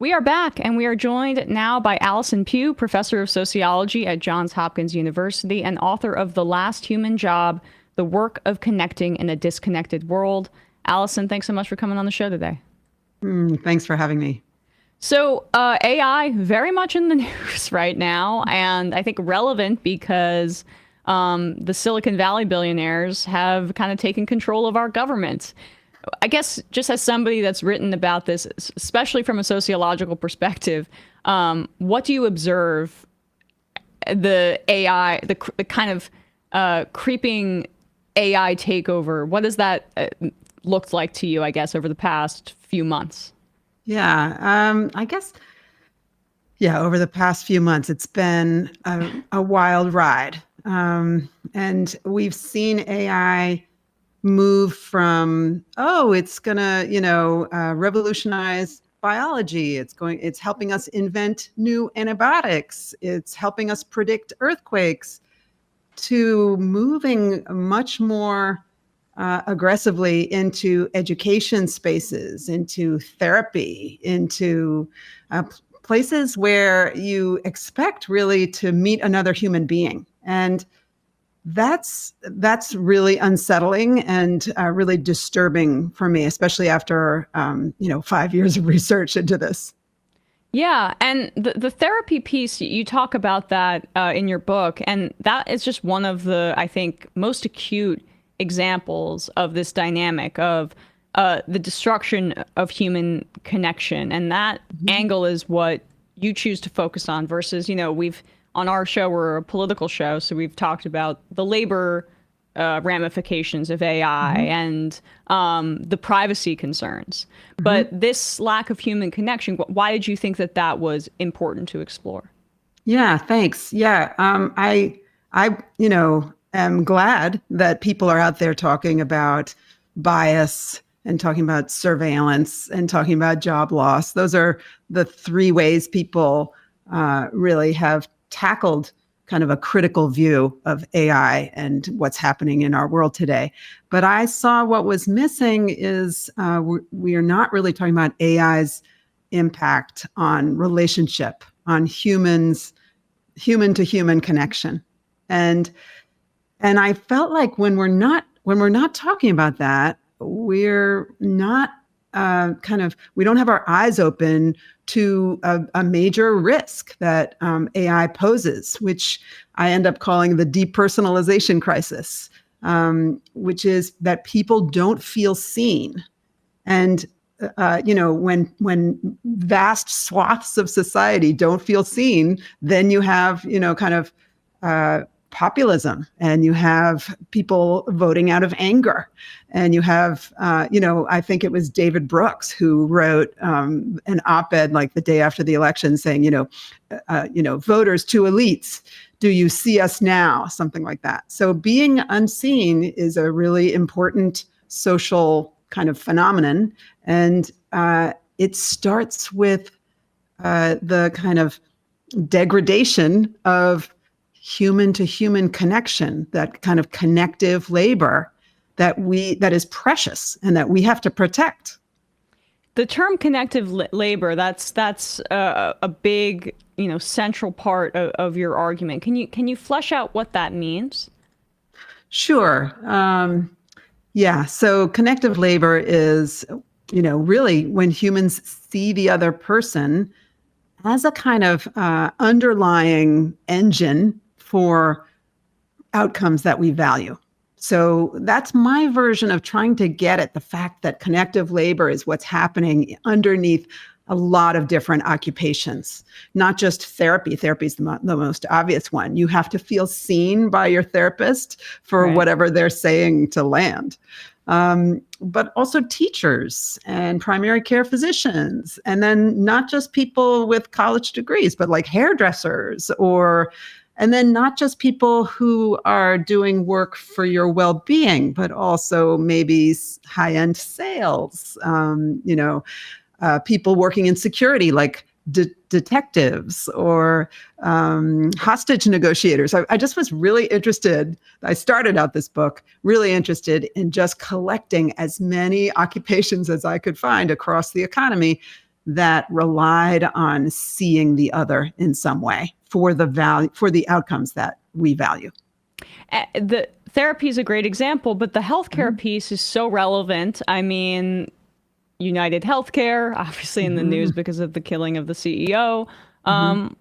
We are back, and we are joined now by Allison Pugh, professor of sociology at Johns Hopkins University and author of The Last Human Job, The Work of Connecting in a Disconnected World. Allison, thanks so much for coming on the show today. Thanks for having me. So, AI very much in the news right now, and I think relevant because the Silicon Valley billionaires have kind of taken control of our government. I guess just as somebody that's written about this, especially from a sociological perspective, what do you observe the AI, the kind of creeping AI takeover? What does that looked like to you, I guess, over the past few months? I guess, over the past few months, it's been a wild ride. And we've seen AI move from, it's gonna, revolutionize biology. It's helping us invent new antibiotics. It's helping us predict earthquakes, to moving much more aggressively into education spaces, into therapy, into places where you expect really to meet another human being. And that's really unsettling and really disturbing for me, especially after 5 years of research into this. Yeah, and the therapy piece, you talk about that in your book, and that is just one of the, I think, most acute examples of this dynamic of the destruction of human connection. And that angle is what you choose to focus on versus, we've on our show, we're a political show, so we've talked about the labor ramifications of AI and the privacy concerns. But this lack of human connection, why did you think that that was important to explore? Yeah, thanks. Yeah, I am glad that people are out there talking about bias and talking about surveillance and talking about job loss. Those are the three ways people really have tackled kind of a critical view of AI and what's happening in our world today. But I saw what was missing is we are not really talking about AI's impact on relationship, on human to human connection. And I felt like when we're not talking about that, we're not we don't have our eyes open to a major risk that AI poses, which I end up calling the depersonalization crisis, which is that people don't feel seen. And when vast swaths of society don't feel seen, then you have populism, and you have people voting out of anger, and you have I think it was David Brooks who wrote an op-ed like the day after the election saying voters to elites, do you see us now, something like that. So being unseen is a really important social kind of phenomenon, and it starts with the kind of degradation of human to human connection, that kind of connective labor that is precious and that we have to protect. The term connective labor, that's a big, central part of your argument. Can you flesh out what that means? Sure. So connective labor is, really when humans see the other person as a kind of underlying engine for outcomes that we value. So that's my version of trying to get at the fact that connective labor is what's happening underneath a lot of different occupations, not just therapy. Therapy is the most obvious one. You have to feel seen by your therapist for whatever they're saying to land. But also teachers and primary care physicians, and then not just people with college degrees, but like hairdressers, and then not just people who are doing work for your well-being, but also maybe high-end sales, people working in security, like detectives or hostage negotiators. I just was really interested. I started out this book really interested in just collecting as many occupations as I could find across the economy that relied on seeing the other in some way for the outcomes that we value. The therapy is a great example, but the healthcare piece is so relevant. I mean, United Healthcare, obviously in the news because of the killing of the CEO,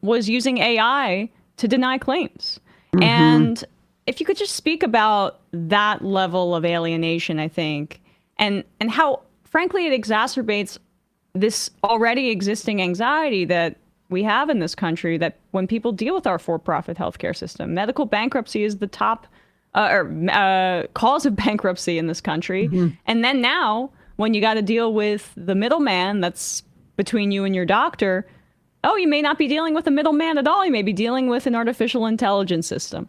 was using AI to deny claims. And if you could just speak about that level of alienation, I think, and how, frankly, it exacerbates this already existing anxiety that we have in this country, that when people deal with our for-profit healthcare system, medical bankruptcy is the top cause of bankruptcy in this country. And then now, when you got to deal with the middleman that's between you and your doctor, oh, you may not be dealing with a middleman at all. You may be dealing with an artificial intelligence system.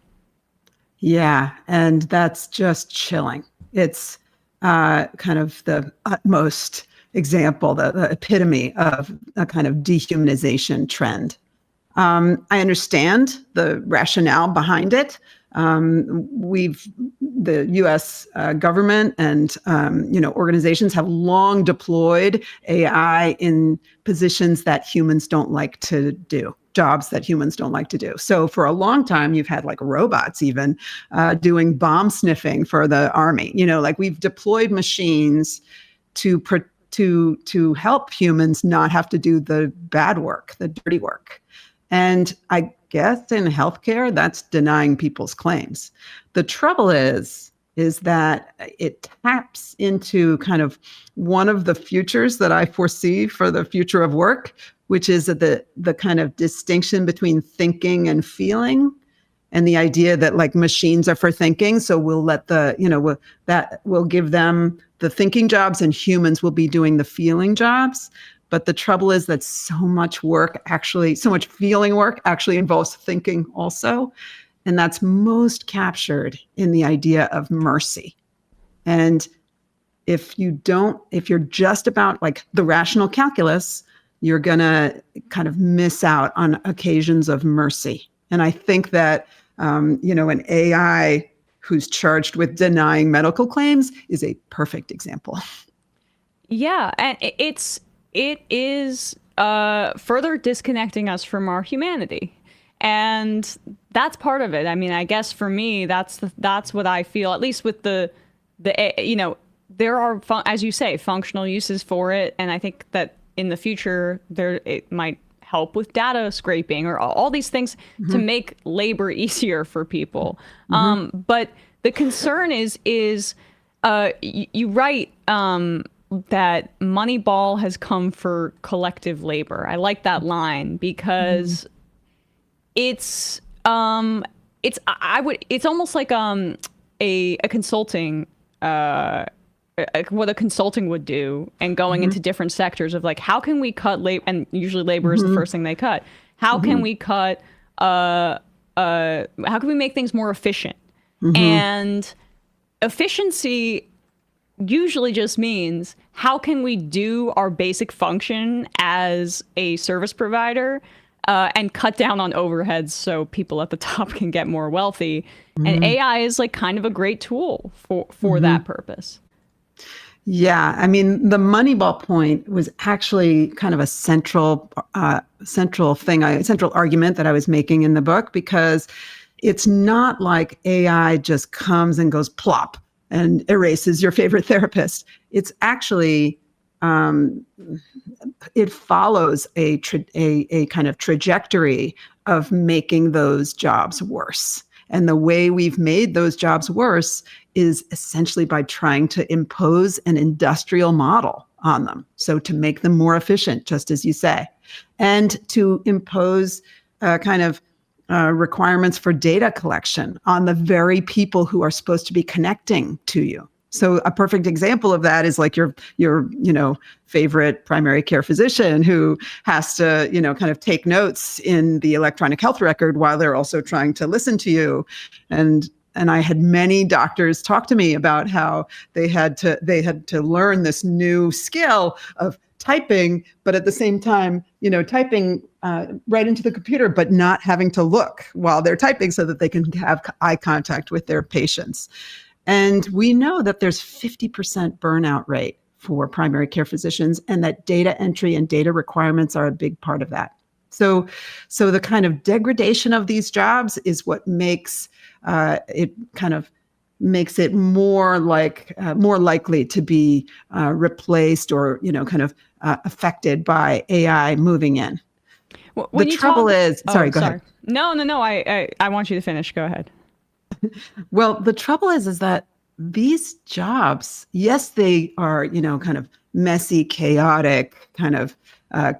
Yeah, and that's just chilling. It's kind of the utmost example, the epitome of a kind of dehumanization trend. I understand the rationale behind it. The U.S. government and organizations have long deployed AI in positions that humans don't like to do, jobs that humans don't like to do. So for a long time, you've had like robots even doing bomb sniffing for the army. Like we've deployed machines to help humans not have to do the bad work, the dirty work. And I guess in healthcare, that's denying people's claims. The trouble is that it taps into kind of one of the futures that I foresee for the future of work, which is the kind of distinction between thinking and feeling, and the idea that like machines are for thinking. So we'll let we'll give them the thinking jobs and humans will be doing the feeling jobs. But the trouble is that so much feeling work actually involves thinking also. And that's most captured in the idea of mercy. And if you're just about like the rational calculus, you're going to kind of miss out on occasions of mercy. And I think that, an AI who's charged with denying medical claims is a perfect example. Yeah, and it is further disconnecting us from our humanity. And that's part of it. I mean, I guess for me, that's what I feel, at least with there are, as you say, functional uses for it. And I think that in the future, it might help with data scraping or all these things to make labor easier for people. But the concern is you write that Moneyball has come for collective labor. I like that line because it's almost like a consulting what a consulting would do, and going into different sectors of like, how can we cut labor? And usually labor is the first thing they cut. How can we cut? How can we make things more efficient? And efficiency usually just means how can we do our basic function as a service provider and cut down on overheads so people at the top can get more wealthy. And AI is like kind of a great tool for that purpose. Yeah, I mean, the Moneyball point was actually kind of a central argument that I was making in the book, because it's not like AI just comes and goes plop and erases your favorite therapist. It's actually it follows a kind of trajectory of making those jobs worse. And the way we've made those jobs worse is essentially by trying to impose an industrial model on them. So to make them more efficient, just as you say, and to impose requirements for data collection on the very people who are supposed to be connecting to you. So a perfect example of that is like your favorite primary care physician who has to, kind of take notes in the electronic health record while they're also trying to listen to you. And I had many doctors talk to me about how they had to learn this new skill of typing, but at the same time, typing right into the computer, but not having to look while they're typing so that they can have eye contact with their patients. And we know that there's 50% burnout rate for primary care physicians, and that data entry and data requirements are a big part of that. So the kind of degradation of these jobs is what makes it more likely to be replaced or affected by AI moving in. When the trouble is, sorry, go ahead. No. I want you to finish. Go ahead. Well, the trouble is that these jobs, yes, they are, kind of messy, chaotic, kind of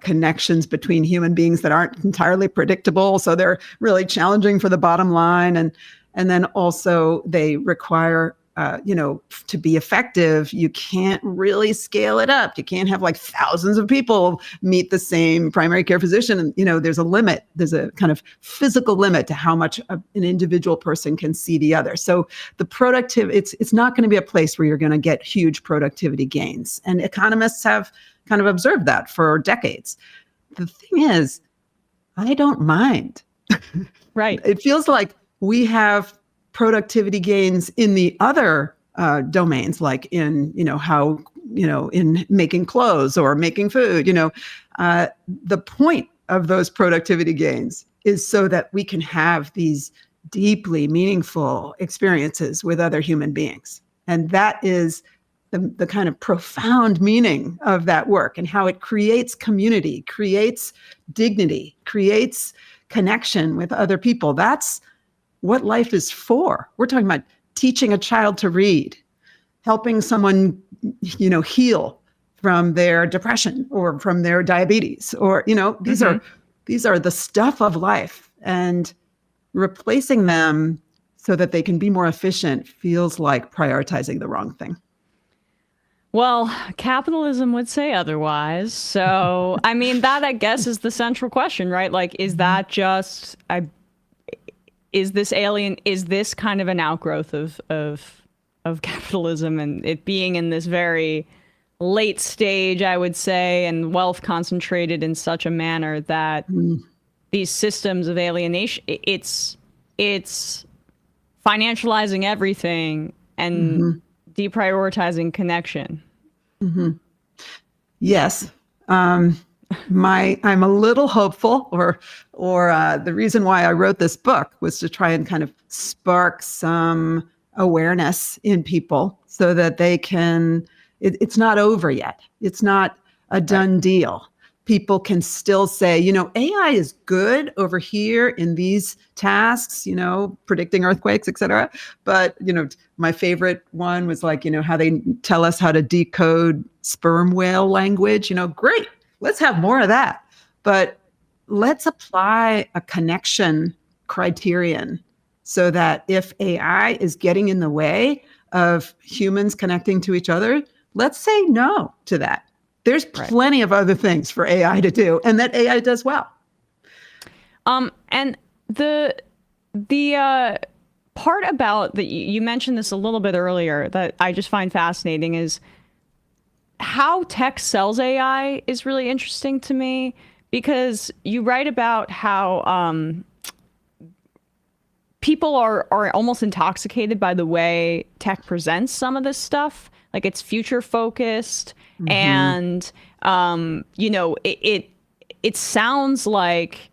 connections between human beings that aren't entirely predictable. So they're really challenging for the bottom line. And then also they require, to be effective, you can't really scale it up. You can't have like thousands of people meet the same primary care physician. And, there's a limit. There's a kind of physical limit to how much an individual person can see the other. So the productivity, it's not going to be a place where you're going to get huge productivity gains. And economists have kind of observed that for decades. The thing is, I don't mind. Right. It feels like we have productivity gains in the other domains, like in, in making clothes or making food. The point of those productivity gains is so that we can have these deeply meaningful experiences with other human beings. And that is the kind of profound meaning of that work, and how it creates community, creates dignity, creates connection with other people. That's what life is for. We're talking about teaching a child to read, helping someone, heal from their depression or from their diabetes, or, these are the stuff of life, and replacing them so that they can be more efficient feels like prioritizing the wrong thing. Well, capitalism would say otherwise. So, I mean, that I guess is the central question, right? Like, is that just, is this alien, is this kind of an outgrowth of capitalism and it being in this very late stage, I would say, and wealth concentrated in such a manner that these systems of alienation, it's financializing everything and deprioritizing connection. Yes. I'm a little hopeful, or the reason why I wrote this book was to try and kind of spark some awareness in people so that they can, it's not over yet. It's not a done deal. People can still say, AI is good over here in these tasks, predicting earthquakes, et cetera. But, my favorite one was like, how they tell us how to decode sperm whale language, great. Let's have more of that. But let's apply a connection criterion so that if AI is getting in the way of humans connecting to each other, let's say no to that. There's plenty of other things for AI to do, and that AI does well. And the part about that, you mentioned this a little bit earlier, that I just find fascinating, is how tech sells AI is really interesting to me, because you write about how people are almost intoxicated by the way tech presents some of this stuff. Like, it's future focused, and it sounds like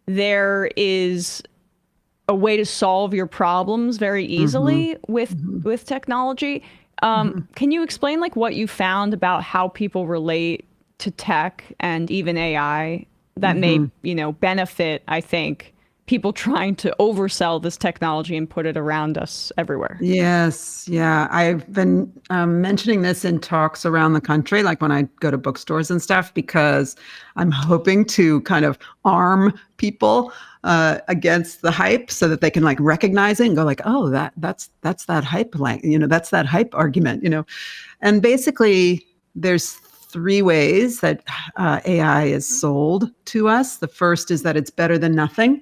there is a way to solve your problems very easily with technology. Can you explain like what you found about how people relate to tech and even AI that may, benefit, I think, people trying to oversell this technology and put it around us everywhere? Yes. Yeah. I've been mentioning this in talks around the country, like when I go to bookstores and stuff, because I'm hoping to kind of arm people against the hype so that they can like recognize it and go like, oh, that's that hype, that's that hype argument, And basically there's three ways that AI is sold to us. The first is that it's better than nothing.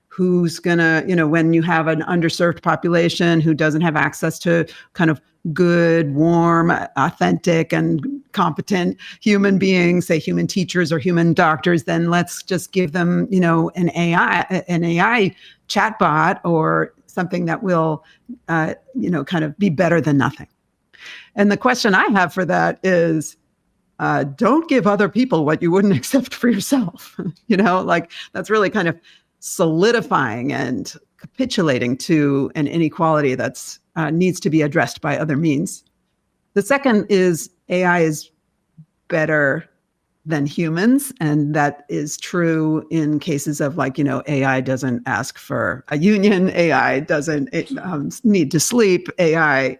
Who's gonna, when you have an underserved population who doesn't have access to kind of good, warm, authentic, and competent human beings, say human teachers or human doctors, then let's just give them, an AI chatbot or something that will, kind of be better than nothing. And the question I have for that is, don't give other people what you wouldn't accept for yourself. Like that's really kind of solidifying and capitulating to an inequality that's needs to be addressed by other means. The second is AI is better than humans. And that is true in cases of AI doesn't ask for a union, AI doesn't need to sleep, AI,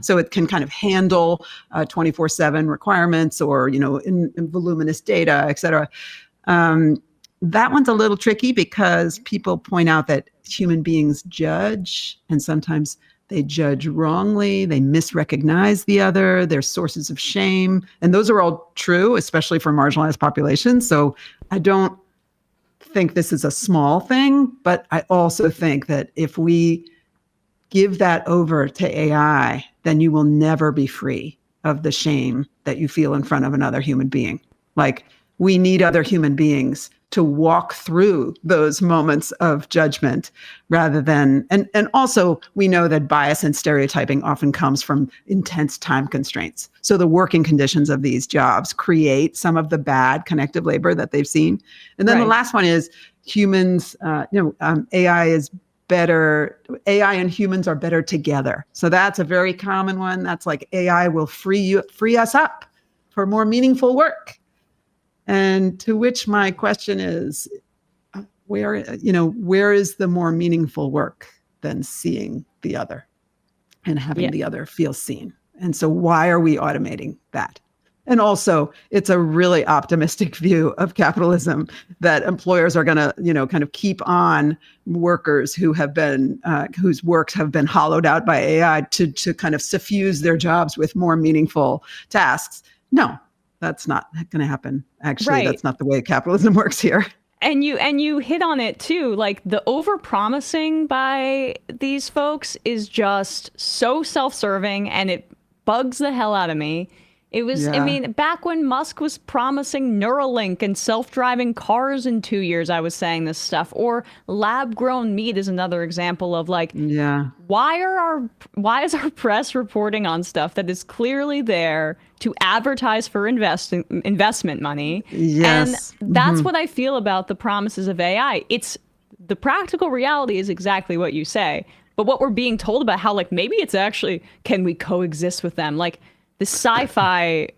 so it can kind of handle 24/7 requirements or, in voluminous data, et cetera. That one's a little tricky because people point out that human beings judge, and sometimes they judge wrongly, they misrecognize the other, there's sources of shame. And those are all true, especially for marginalized populations. So I don't think this is a small thing, but I also think that if we give that over to AI, then you will never be free of the shame that you feel in front of another human being. Like, we need other human beings to walk through those moments of judgment rather than, and also we know that bias and stereotyping often comes from intense time constraints. So the working conditions of these jobs create some of the bad connective labor that they've seen. And then the last one is humans, AI is better, AI and humans are better together. So that's a very common one. That's like AI will free us up for more meaningful work. And to which my question is, where is the more meaningful work than seeing the other and having the other feel seen? And so why are we automating that? And also, it's a really optimistic view of capitalism that employers are going to, kind of keep on workers who have been, whose works have been hollowed out by AI to kind of suffuse their jobs with more meaningful tasks. No. That's not going to happen. Actually, that's not the way capitalism works here. And you hit on it too. Like, the over-promising by these folks is just so self-serving, and it bugs the hell out of me. It was, I mean, back when Musk was promising Neuralink and self-driving cars in 2 years, I was saying this stuff. Or lab-grown meat is another example of why is our press reporting on stuff that is clearly there to advertise for investment money? Yes. And that's what I feel about the promises of AI. It's the practical reality is exactly what you say. But what we're being told about how, maybe it's actually, can we coexist with them? This sci-fi,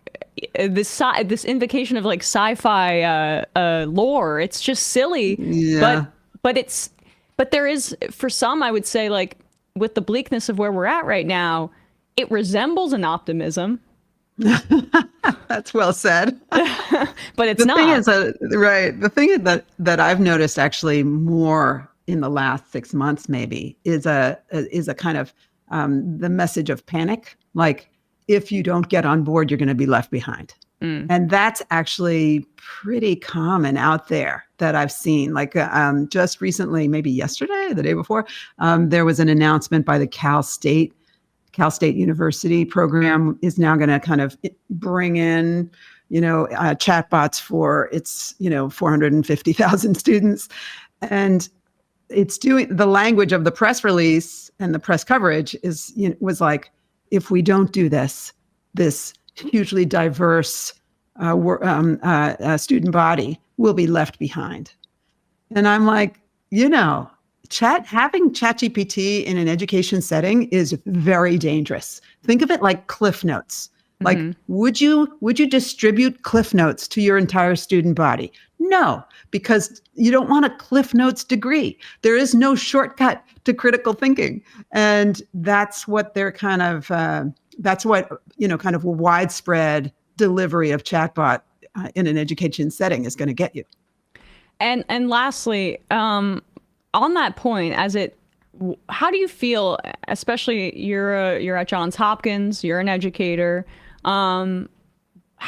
this invocation of sci-fi lore, it's just silly. Yeah. But there is, for some, I would say, with the bleakness of where we're at right now, it resembles an optimism. That's well said. But it's not. The thing is that I've noticed actually more in the last 6 months maybe is a kind of the message of panic. If you don't get on board, you're going to be left behind. And that's actually pretty common out there that I've seen. Just recently, maybe yesterday, the day before, there was an announcement by the Cal State University program is now going to kind of bring in, chatbots for its, 450,000 students. And it's doing the language of the press release and the press coverage was like, if we don't do this hugely diverse student body will be left behind. And I'm like, having ChatGPT in an education setting is very dangerous. Think of it like Cliff Notes. Would you distribute Cliff Notes to your entire student body? No, because you don't want a Cliff Notes degree. There is no shortcut to critical thinking. And that's what they're kind of, kind of a widespread delivery of chatbot in an education setting is going to get you. And lastly, on that point, how do you feel, especially you're at Johns Hopkins, you're an educator, how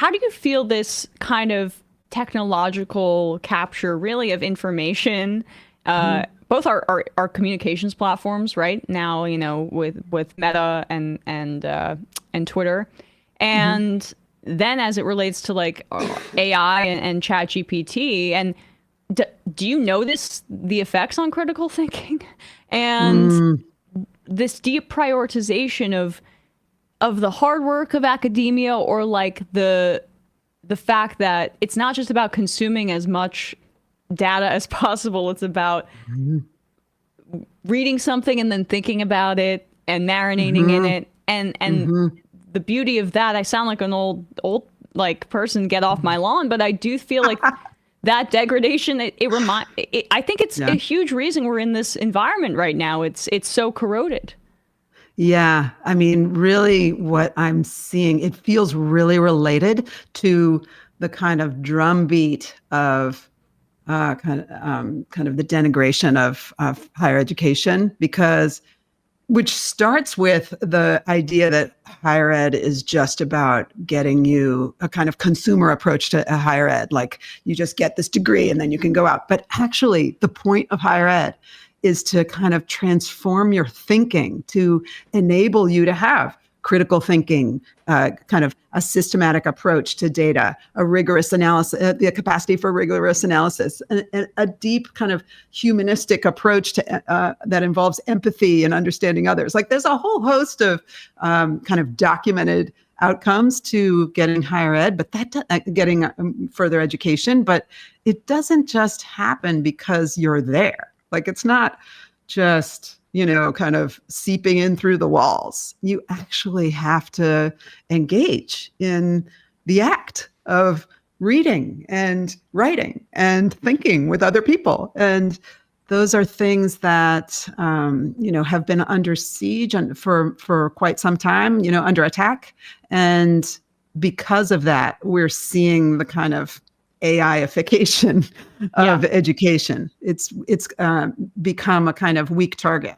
do you feel this kind of technological capture really of information, both our communications platforms right now, with Meta and Twitter, and then as it relates to AI and ChatGPT, and do you notice the effects on critical thinking and this deprioritization of the hard work of academia, or like the fact that it's not just about consuming as much data as possible. It's about reading something and then thinking about it and marinating in it. And the beauty of that, I sound like an old like person, get off my lawn, but I do feel like that degradation, I think it's a huge reason we're in this environment right now. It's so corroded. Yeah. I mean, really what I'm seeing, it feels really related to the kind of drumbeat of kind of the denigration of higher education, which starts with the idea that higher ed is just about getting you a kind of consumer approach to higher ed. Like you just get this degree and then you can go out. But actually the point of higher ed is to kind of transform your thinking, to enable you to have critical thinking, kind of a systematic approach to data, a rigorous analysis, the capacity for rigorous analysis, and a deep kind of humanistic approach to that involves empathy and understanding others. Like there's a whole host of kind of documented outcomes to getting higher ed, but getting further education, but it doesn't just happen because you're there. Like it's not just, kind of seeping in through the walls. You actually have to engage in the act of reading and writing and thinking with other people. And those are things that, have been under siege for quite some time, under attack. And because of that, we're seeing the kind of AI-ification of education. It's become a kind of weak target.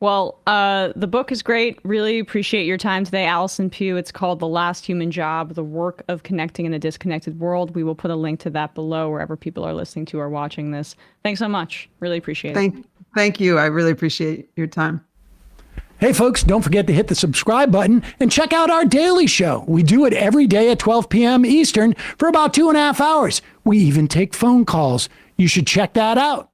Well, the book is great. Really appreciate your time today, Allison Pugh. It's called The Last Human Job, The Work of Connecting in a Disconnected World. We will put a link to that below wherever people are listening to or watching this. Thanks so much. Really appreciate it. Thank you. I really appreciate your time. Hey, folks, don't forget to hit the subscribe button and check out our daily show. We do it every day at 12 p.m. Eastern for about 2.5 hours. We even take phone calls. You should check that out.